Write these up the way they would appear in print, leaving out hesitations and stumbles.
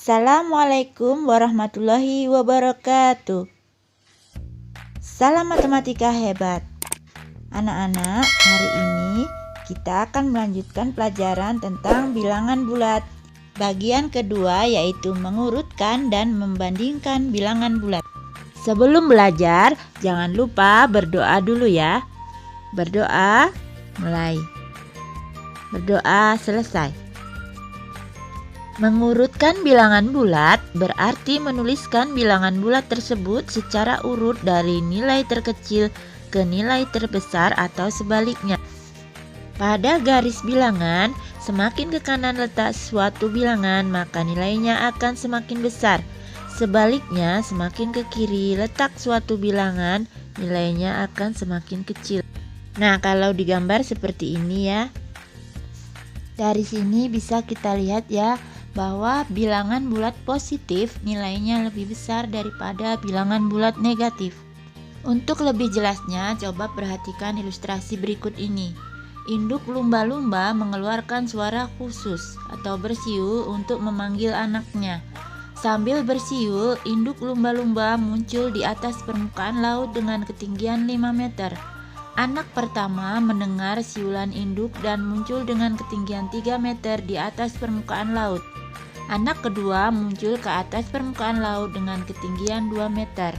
Assalamualaikum warahmatullahi wabarakatuh. Salam matematika hebat. Anak-anak, hari ini kita akan melanjutkan pelajaran tentang bilangan bulat. Bagian kedua yaitu mengurutkan dan membandingkan bilangan bulat. Sebelum belajar, jangan lupa berdoa dulu ya. Berdoa, mulai. Berdoa, selesai. Mengurutkan bilangan bulat berarti menuliskan bilangan bulat tersebut secara urut dari nilai terkecil ke nilai terbesar atau sebaliknya. Pada garis bilangan, semakin ke kanan letak suatu bilangan, maka nilainya akan semakin besar. Sebaliknya, semakin ke kiri letak suatu bilangan, nilainya akan semakin kecil. Nah, kalau digambar seperti ini ya. Dari sini bisa kita lihat ya, bahwa bilangan bulat positif nilainya lebih besar daripada bilangan bulat negatif. Untuk lebih jelasnya, coba perhatikan ilustrasi berikut ini. Induk lumba-lumba mengeluarkan suara khusus atau bersiul untuk memanggil anaknya. Sambil bersiul, induk lumba-lumba muncul di atas permukaan laut dengan ketinggian 5 meter. Anak pertama mendengar siulan induk dan muncul dengan ketinggian 3 meter di atas permukaan laut. Anak kedua muncul ke atas permukaan laut dengan ketinggian 2 meter.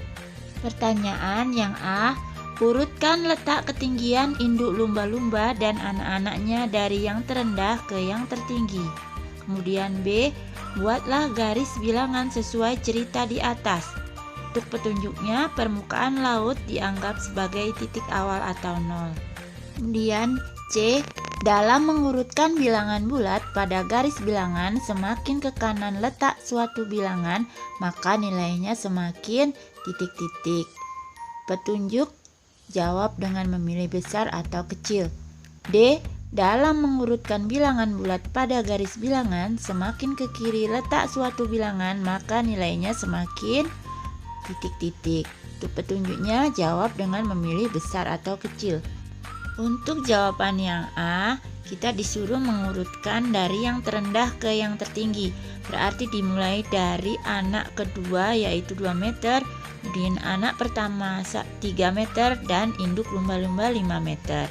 Pertanyaan yang A, urutkan letak ketinggian induk lumba-lumba dan anak-anaknya dari yang terendah ke yang tertinggi. Kemudian B, buatlah garis bilangan sesuai cerita di atas. Untuk petunjuknya, permukaan laut dianggap sebagai titik awal atau nol. Kemudian C, dalam mengurutkan bilangan bulat pada garis bilangan, semakin ke kanan letak suatu bilangan, maka nilainya semakin titik-titik. Petunjuk, jawab dengan memilih besar atau kecil. D, dalam mengurutkan bilangan bulat pada garis bilangan, semakin ke kiri letak suatu bilangan, maka nilainya semakin titik-titik. Untuk petunjuknya, jawab dengan memilih besar atau kecil. Untuk jawaban yang A, kita disuruh mengurutkan dari yang terendah ke yang tertinggi. Berarti dimulai dari anak kedua yaitu 2 meter, kemudian anak pertama 3 meter, dan induk lumba-lumba 5 meter.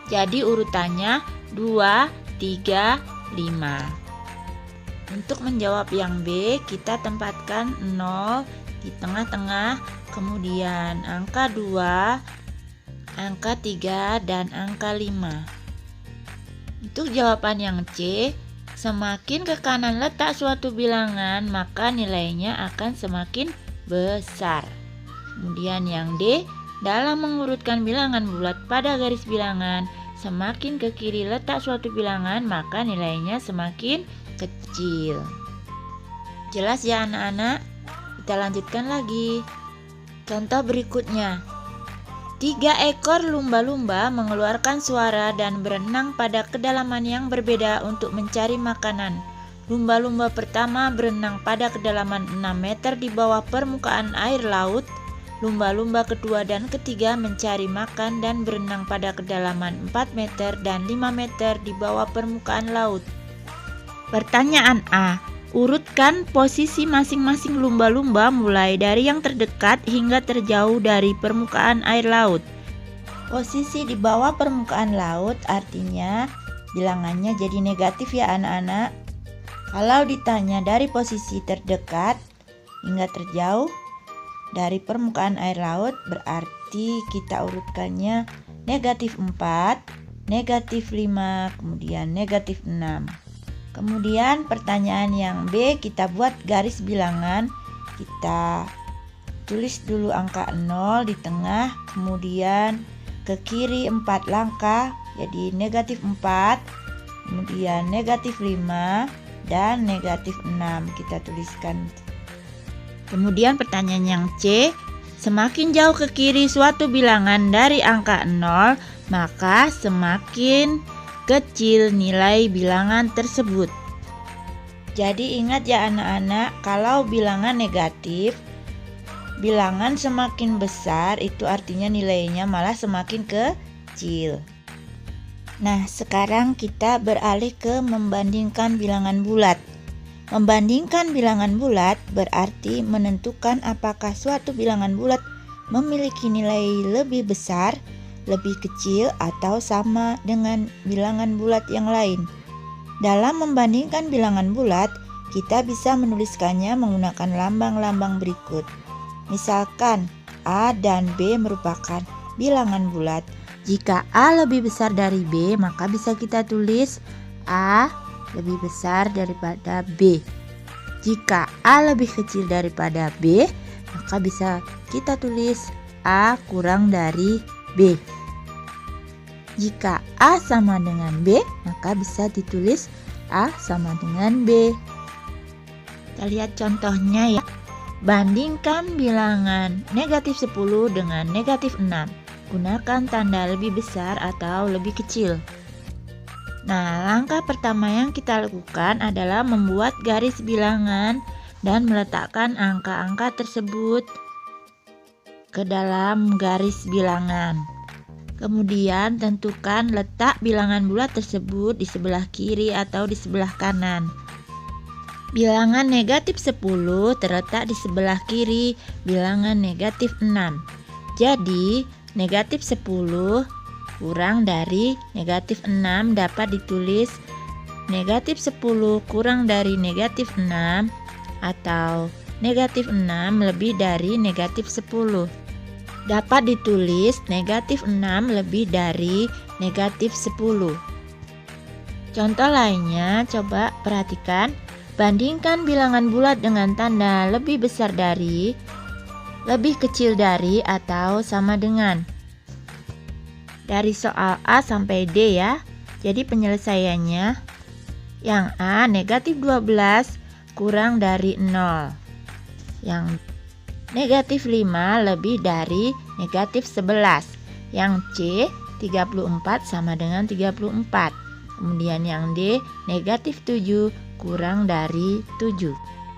Jadi urutannya 2, 3, 5. Untuk menjawab yang B, kita tempatkan 0 di tengah-tengah, kemudian angka 2, angka 3, dan angka 5. Untuk jawaban yang C, semakin ke kanan letak suatu bilangan, maka nilainya akan semakin besar. Kemudian yang D, dalam mengurutkan bilangan bulat pada garis bilangan, semakin ke kiri letak suatu bilangan, maka nilainya semakin kecil. Jelas ya anak-anak? Kita lanjutkan lagi. Contoh berikutnya. 3 ekor lumba-lumba mengeluarkan suara dan berenang pada kedalaman yang berbeda untuk mencari makanan. Lumba-lumba pertama berenang pada kedalaman 6 meter di bawah permukaan air laut. Lumba-lumba kedua dan ketiga mencari makan dan berenang pada kedalaman 4 meter dan 5 meter di bawah permukaan laut. Pertanyaan A, urutkan posisi masing-masing lumba-lumba mulai dari yang terdekat hingga terjauh dari permukaan air laut. Posisi di bawah permukaan laut artinya bilangannya jadi negatif ya anak-anak. Kalau ditanya dari posisi terdekat hingga terjauh dari permukaan air laut, berarti kita urutkannya negatif 4, negatif 5, kemudian negatif 6. Kemudian pertanyaan yang B, kita buat garis bilangan. Kita tulis dulu angka 0 di tengah, kemudian ke kiri 4 langkah, jadi negatif 4, kemudian negatif 5, dan negatif 6 kita tuliskan. Kemudian pertanyaan yang C, semakin jauh ke kiri suatu bilangan dari angka 0, maka semakin kecil nilai bilangan tersebut. Jadi ingat ya anak-anak, kalau bilangan negatif, bilangan semakin besar itu artinya nilainya malah semakin kecil. Nah, sekarang kita beralih ke membandingkan bilangan bulat. Membandingkan bilangan bulat berarti menentukan apakah suatu bilangan bulat memiliki nilai lebih besar, lebih kecil, atau sama dengan bilangan bulat yang lain. Dalam membandingkan bilangan bulat, kita bisa menuliskannya menggunakan lambang-lambang berikut. Misalkan A dan B merupakan bilangan bulat. Jika A lebih besar dari B, maka bisa kita tulis A lebih besar daripada B. Jika A lebih kecil daripada B, maka bisa kita tulis A kurang dari B. Jika A sama dengan B, maka bisa ditulis A sama dengan B. Kita lihat contohnya ya. Bandingkan bilangan negatif 10 dengan negatif 6. Gunakan tanda lebih besar atau lebih kecil. Nah, langkah pertama yang kita lakukan adalah membuat garis bilangan dan meletakkan angka-angka tersebut ke dalam garis bilangan. Kemudian tentukan letak bilangan bulat tersebut di sebelah kiri atau di sebelah kanan. Bilangan negatif 10 terletak di sebelah kiri bilangan negatif 6. Jadi, negatif 10 kurang dari negatif 6 dapat ditulis negatif 10 kurang dari negatif 6 atau negatif 6 lebih dari negatif 10. Dapat ditulis negatif 6 lebih dari negatif 10. Contoh lainnya, coba perhatikan. Bandingkan bilangan bulat dengan tanda lebih besar dari, lebih kecil dari, atau sama dengan. Dari soal A sampai D ya. Jadi penyelesaiannya, yang A negatif 12 kurang dari 0. Yang negatif 5 lebih dari negatif 11. Yang C 34 sama dengan 34. Kemudian yang D negatif 7 kurang dari 7.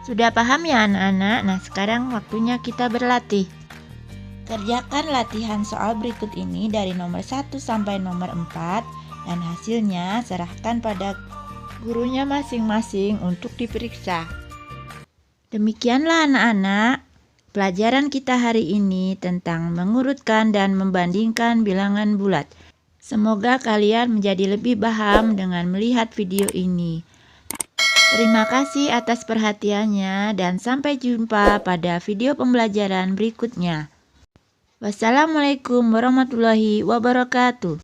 Sudah paham ya anak-anak? Nah, sekarang waktunya kita berlatih. Kerjakan latihan soal berikut ini dari nomor 1 sampai nomor 4 dan hasilnya serahkan pada gurunya masing-masing untuk diperiksa. Demikianlah anak-anak, pelajaran kita hari ini tentang mengurutkan dan membandingkan bilangan bulat. Semoga kalian menjadi lebih paham dengan melihat video ini. Terima kasih atas perhatiannya dan sampai jumpa pada video pembelajaran berikutnya. Wassalamualaikum warahmatullahi wabarakatuh.